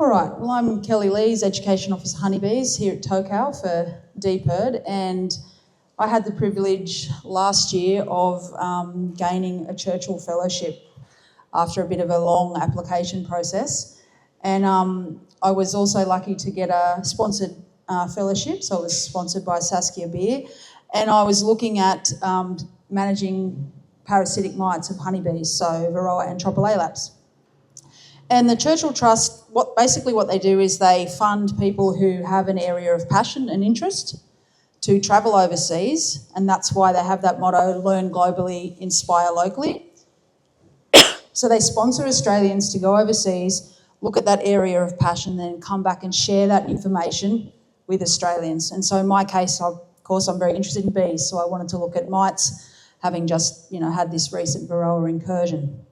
All right, well, I'm Kelly Lees, Education Officer Honeybees here at Tocal for DPIRD, and I had the privilege last year of gaining a Churchill Fellowship after a bit of a long application process. And I was also lucky to get a sponsored fellowship, so it was sponsored by Saskia Beer, and I was looking at managing parasitic mites of honeybees, so Varroa and Tropilaelaps. And the Churchill Trust, what they do is they fund people who have an area of passion and interest to travel overseas, and that's why they have that motto, learn globally, inspire locally. So they sponsor Australians to go overseas, look at that area of passion, then come back and share that information with Australians. And so in my case, of course, I'm very interested in bees, so I wanted to look at mites, having just had this recent Varroa incursion.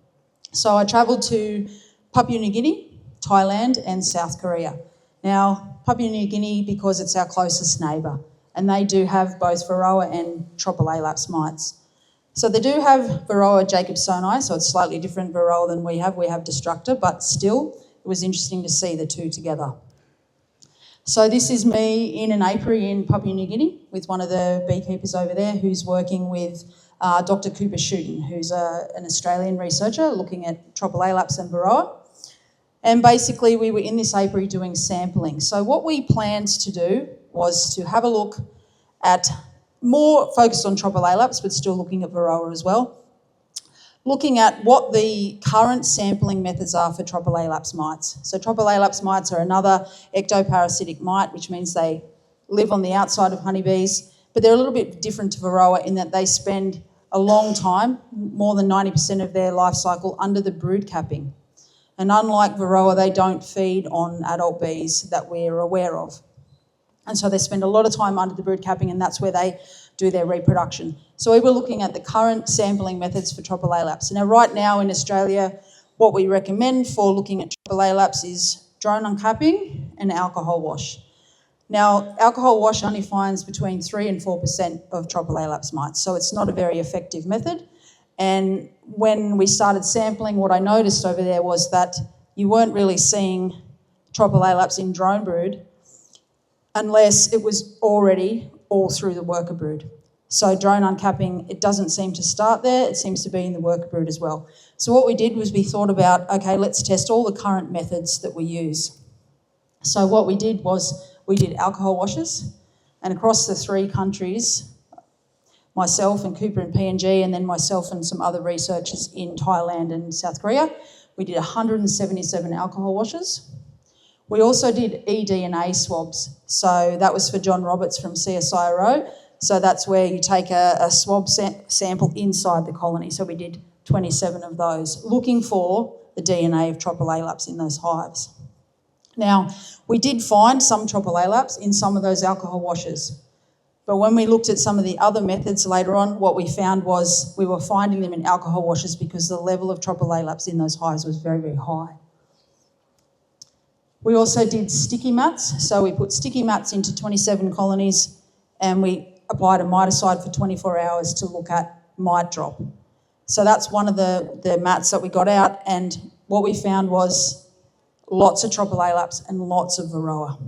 So I travelled to Papua New Guinea, Thailand and South Korea. Now, Papua New Guinea, because it's our closest neighbour, and they do have both Varroa and Tropilaelaps mites. So they do have Varroa jacobsoni, so it's slightly different Varroa than we have. We have Destructor, but still, it was interesting to see the two together. So this is me in an apiary in Papua New Guinea with one of the beekeepers over there who's working with Dr. Cooper Shooten, who's an Australian researcher looking at Tropilaelaps and Varroa. And basically we were in this apiary doing sampling. So what we planned to do was to have a look at, more focused on Tropilaelaps, but still looking at Varroa as well, looking at what the current sampling methods are for Tropilaelaps mites. So Tropilaelaps mites are another ectoparasitic mite, which means they live on the outside of honeybees, but they're a little bit different to Varroa in that they spend a long time, more than 90% of their life cycle, under the brood capping. And unlike Varroa, they don't feed on adult bees that we're aware of. And so they spend a lot of time under the brood capping, and that's where they do their reproduction. So we were looking at the current sampling methods for Tropilaelaps. Now, right now in Australia, what we recommend for looking at Tropilaelaps is drone uncapping and alcohol wash. Now, alcohol wash only finds between 3 and 4% of Tropilaelaps mites, so it's not a very effective method. And when we started sampling, what I noticed over there was that you weren't really seeing Tropilaelaps in drone brood unless it was already all through the worker brood. So drone uncapping, it doesn't seem to start there, it seems to be in the worker brood as well. So what we did was we thought about, okay, let's test all the current methods that we use. So what we did was we did alcohol washes, and across the 3 countries, myself and Cooper and PNG, and then myself and some other researchers in Thailand and South Korea, we did 177 alcohol washes. We also did eDNA swabs. So that was for John Roberts from CSIRO. So that's where you take a swab sample inside the colony. So we did 27 of those, looking for the DNA of Tropilaelaps in those hives. Now, we did find some Tropilaelaps in some of those alcohol washes. But when we looked at some of the other methods later on, what we found was we were finding them in alcohol washes because the level of Tropilaelaps in those hives was very, very high. We also did sticky mats. So we put sticky mats into 27 colonies and we applied a miticide for 24 hours to look at mite drop. So that's one of the mats that we got out, and what we found was lots of Tropilaelaps and lots of Varroa.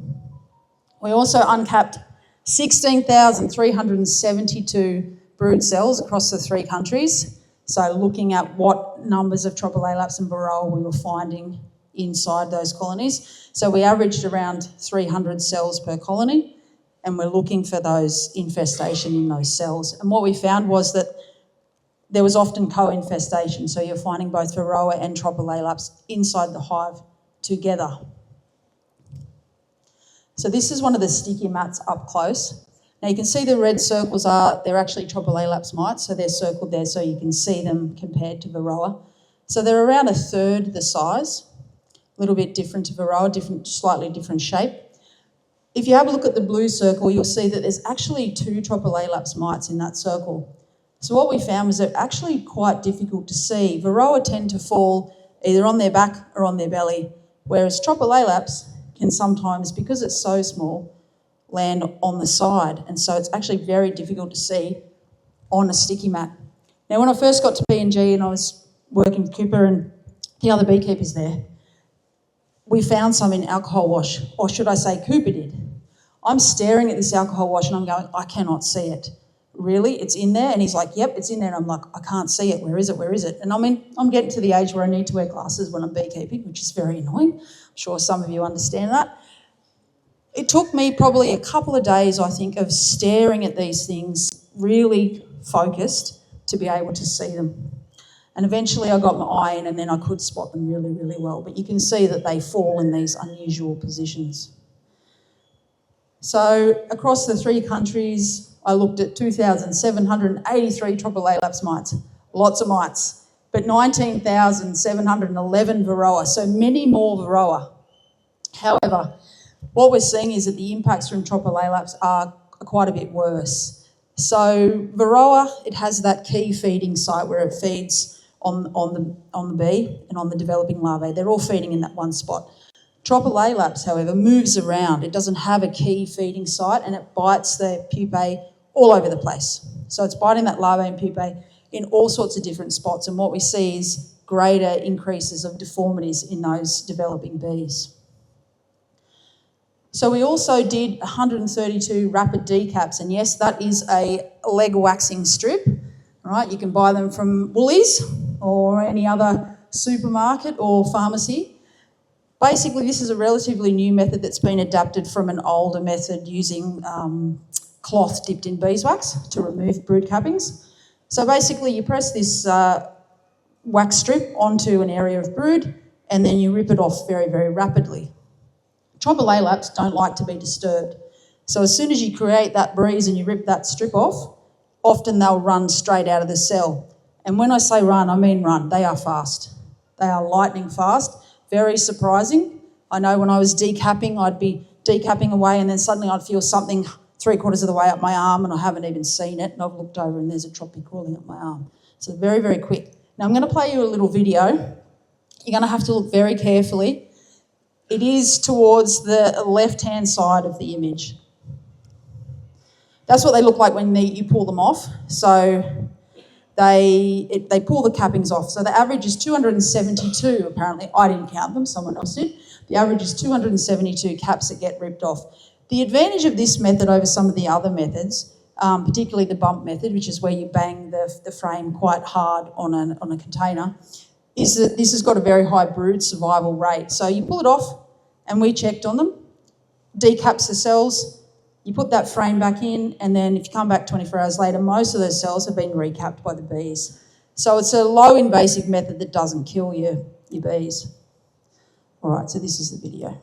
We also uncapped 16,372 brood cells across the 3 countries. So looking at what numbers of Tropilaelaps and Varroa we were finding inside those colonies. So we averaged around 300 cells per colony, and we're looking for those infestation in those cells. And what we found was that there was often co-infestation. So you're finding both Varroa and Tropilaelaps inside the hive together. So this is one of the sticky mats up close. Now you can see the red circles they're actually Tropilaelaps mites, so they're circled there so you can see them compared to Varroa. So they're around 1/3 the size, a little bit different to Varroa, slightly different shape. If you have a look at the blue circle, you'll see that there's actually 2 Tropilaelaps mites in that circle. So what we found was they're actually quite difficult to see. Varroa tend to fall either on their back or on their belly, whereas Tropilaelaps can sometimes, because it's so small, land on the side. And so it's actually very difficult to see on a sticky mat. Now, when I first got to PNG and I was working with Cooper and the other beekeepers there, we found some in alcohol wash, or should I say Cooper did. I'm staring at this alcohol wash and I'm going, I cannot see it. Really? It's in there? And he's like, yep, it's in there. And I'm like, I can't see it. Where is it? Where is it? And I mean, I'm getting to the age where I need to wear glasses when I'm beekeeping, which is very annoying. I'm sure some of you understand that. It took me probably a couple of days, I think, of staring at these things, really focused, to be able to see them. And eventually I got my eye in and then I could spot them really, really well. But you can see that they fall in these unusual positions. So across the 3 countries, I looked at 2,783 Tropilaelaps mites, lots of mites, but 19,711 Varroa, so many more Varroa. However, what we're seeing is that the impacts from Tropilaelaps are quite a bit worse. So Varroa, it has that key feeding site where it feeds on the bee and on the developing larvae. They're all feeding in that one spot. Tropilaelaps, however, moves around. It doesn't have a key feeding site and it bites the pupae all over the place. So it's biting that larvae and pupae in all sorts of different spots, and what we see is greater increases of deformities in those developing bees. So we also did 132 rapid decaps, and yes, that is a leg waxing strip. All right, you can buy them from Woolies or any other supermarket or pharmacy. Basically, this is a relatively new method that's been adapted from an older method using cloth dipped in beeswax to remove brood cappings. So basically, you press this wax strip onto an area of brood and then you rip it off very, very rapidly. Tropilaelaps don't like to be disturbed. So as soon as you create that breeze and you rip that strip off, often they'll run straight out of the cell. And when I say run, I mean run. They are fast. They are lightning fast. Very surprising. I know when I was decapping, I'd be decapping away and then suddenly I'd feel something 3/4 of the way up my arm and I haven't even seen it, and I've looked over and there's a tropi crawling up my arm. So very, very quick. Now I'm going to play you a little video. You're going to have to look very carefully. It is towards the left-hand side of the image. That's what they look like when you pull them off. So they pull the cappings off. So the average is 272, apparently. I didn't count them, someone else did. The average is 272 caps that get ripped off. The advantage of this method over some of the other methods, particularly the bump method, which is where you bang the frame quite hard on a container, is that this has got a very high brood survival rate. So you pull it off, and we checked on them, decaps the cells, you put that frame back in, and then if you come back 24 hours later, most of those cells have been recapped by the bees. So it's a low invasive method that doesn't kill your bees. All right, so this is the video.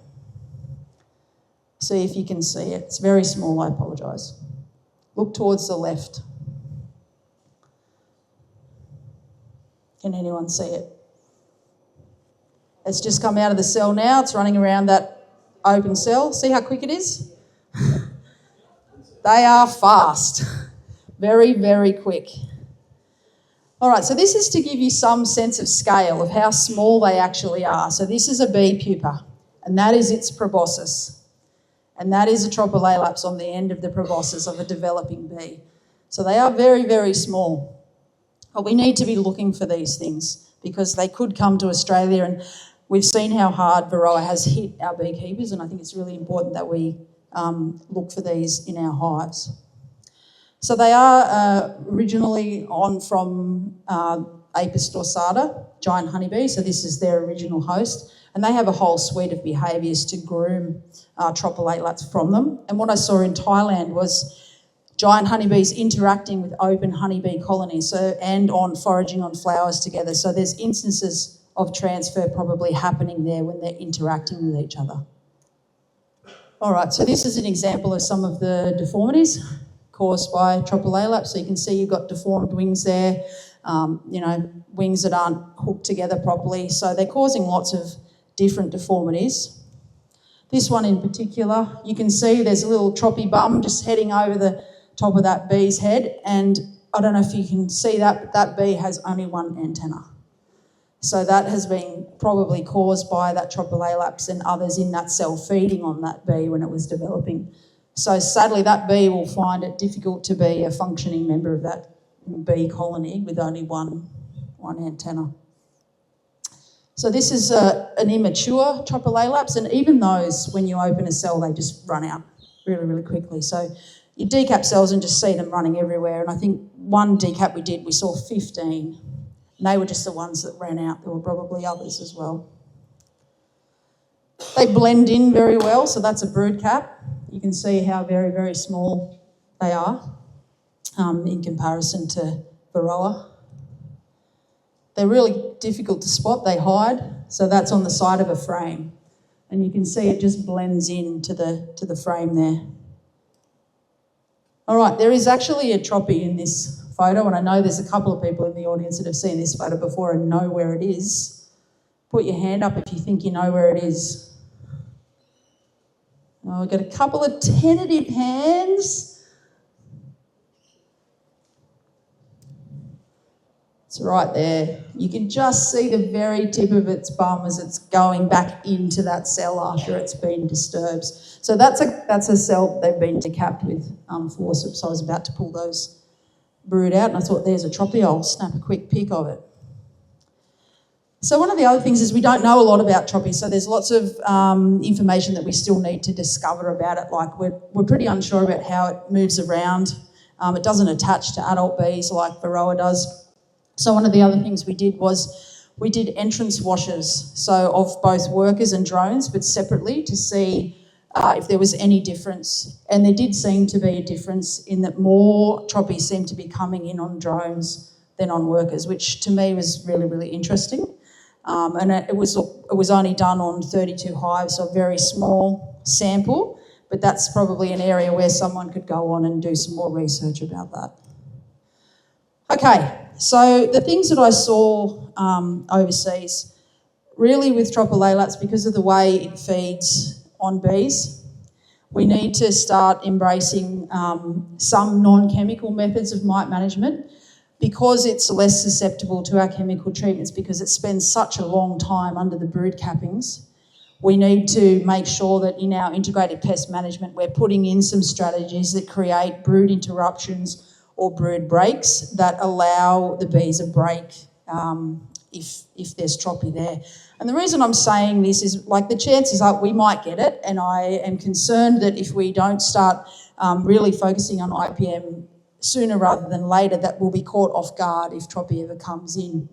See if you can see it. It's very small, I apologise. Look towards the left. Can anyone see it? It's just come out of the cell now. It's running around that open cell. See how quick it is? They are fast. Very, very quick. All right, so this is to give you some sense of scale of how small they actually are. So this is a bee pupa, and that is its proboscis. And that is a Tropilaelaps on the end of the proboscis of a developing bee. So they are very, very small. But we need to be looking for these things because they could come to Australia, and we've seen how hard Varroa has hit our beekeepers, and I think it's really important that we look for these in our hives. So they are originally on from Apis dorsata, giant honeybee, so this is their original host, and they have a whole suite of behaviours to groom Tropilaelaps from them. And what I saw in Thailand was giant honeybees interacting with open honeybee colonies, and on foraging on flowers together. So there's instances of transfer probably happening there when they're interacting with each other. All right, so this is an example of some of the deformities caused by Tropilaelaps. So you can see you've got deformed wings there, wings that aren't hooked together properly. So they're causing lots of different deformities. This one in particular, you can see there's a little tropi bum just heading over the top of that bee's head, and I don't know if you can see that, but that bee has only one antenna. So that has been probably caused by that Tropilaelaps and others in that cell feeding on that bee when it was developing. So sadly, that bee will find it difficult to be a functioning member of that bee colony with only one antenna. So this is an immature Tropilaelaps, and even those, when you open a cell, they just run out really, really quickly. So you decap cells and just see them running everywhere. And I think one decap we did, we saw 15. And they were just the ones that ran out. There were probably others as well. They blend in very well, so that's a brood cap. You can see how very, very small they are in comparison to Varroa. They're really difficult to spot. They hide, so that's on the side of a frame. And you can see it just blends into the frame there. All right, there is actually a tropy in this photo, and I know there's a couple of people in the audience that have seen this photo before and know where it is. Put your hand up if you think you know where it is. Oh, we've got a couple of tentative hands. It's right there. You can just see the very tip of its bum as it's going back into that cell after it's been disturbed. So that's a cell they've been decapped with forceps. So I was about to pull those brood out and I thought, there's a tropy, I'll snap a quick pic of it. So one of the other things is we don't know a lot about tropy, so there's lots of information that we still need to discover about it. Like we're pretty unsure about how it moves around. It doesn't attach to adult bees like Varroa does. So one of the other things we did was we did entrance washes, so of both workers and drones, but separately to see if there was any difference. And there did seem to be a difference in that more tropy seemed to be coming in on drones than on workers, which to me was really, really interesting. And it was only done on 32 hives, so a very small sample, but that's probably an area where someone could go on and do some more research about that. Okay, so the things that I saw overseas, really with Tropilaelaps, because of the way it feeds on bees, we need to start embracing some non-chemical methods of mite management, because it's less susceptible to our chemical treatments, because it spends such a long time under the brood cappings. We need to make sure that in our integrated pest management, we're putting in some strategies that create brood interruptions or brood breaks that allow the bees a break if there's tropy there. And the reason I'm saying this is, like, the chances are we might get it, and I am concerned that if we don't start really focusing on IPM sooner rather than later, that will be caught off guard if tropy ever comes in.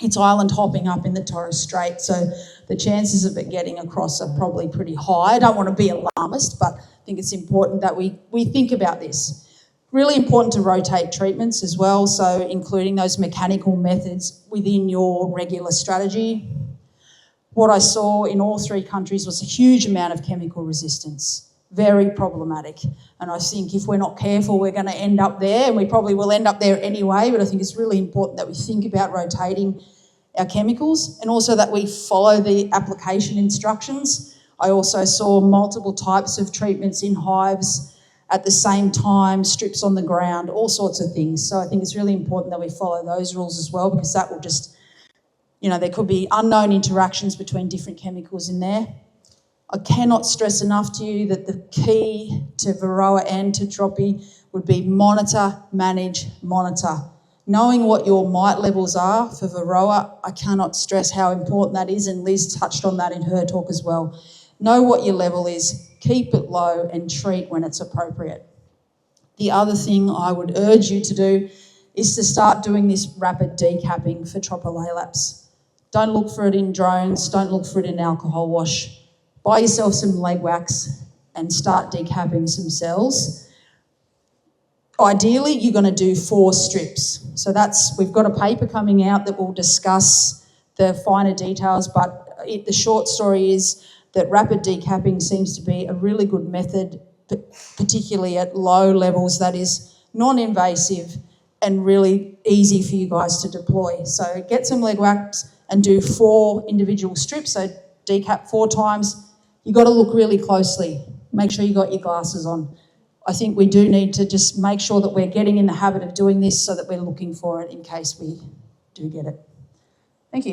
It's island hopping up in the Torres Strait, so the chances of it getting across are probably pretty high. I don't want to be alarmist, but I think it's important that we think about this. Really important to rotate treatments as well, so including those mechanical methods within your regular strategy. What I saw in all three countries was a huge amount of chemical resistance. Very problematic. And I think if we're not careful, we're going to end up there, and we probably will end up there anyway, but I think it's really important that we think about rotating our chemicals and also that we follow the application instructions. I also saw multiple types of treatments in hives at the same time, strips on the ground, all sorts of things. So I think it's really important that we follow those rules as well, because that will just, there could be unknown interactions between different chemicals in there. I cannot stress enough to you that the key to Varroa and to tropy would be monitor, manage, monitor. Knowing what your mite levels are for Varroa, I cannot stress how important that is, and Liz touched on that in her talk as well. Know what your level is, keep it low, and treat when it's appropriate. The other thing I would urge you to do is to start doing this rapid decapping for Tropilaelaps. Don't look for it in drones, don't look for it in alcohol wash. Buy yourself some leg wax and start decapping some cells. Ideally, you're going to do 4 strips. So we've got a paper coming out that will discuss the finer details, but the short story is that rapid decapping seems to be a really good method, particularly at low levels, that is non-invasive and really easy for you guys to deploy. So get some leg wax and do 4 individual strips, so decap 4 times. You've got to look really closely. Make sure you got your glasses on. I think we do need to just make sure that we're getting in the habit of doing this so that we're looking for it in case we do get it.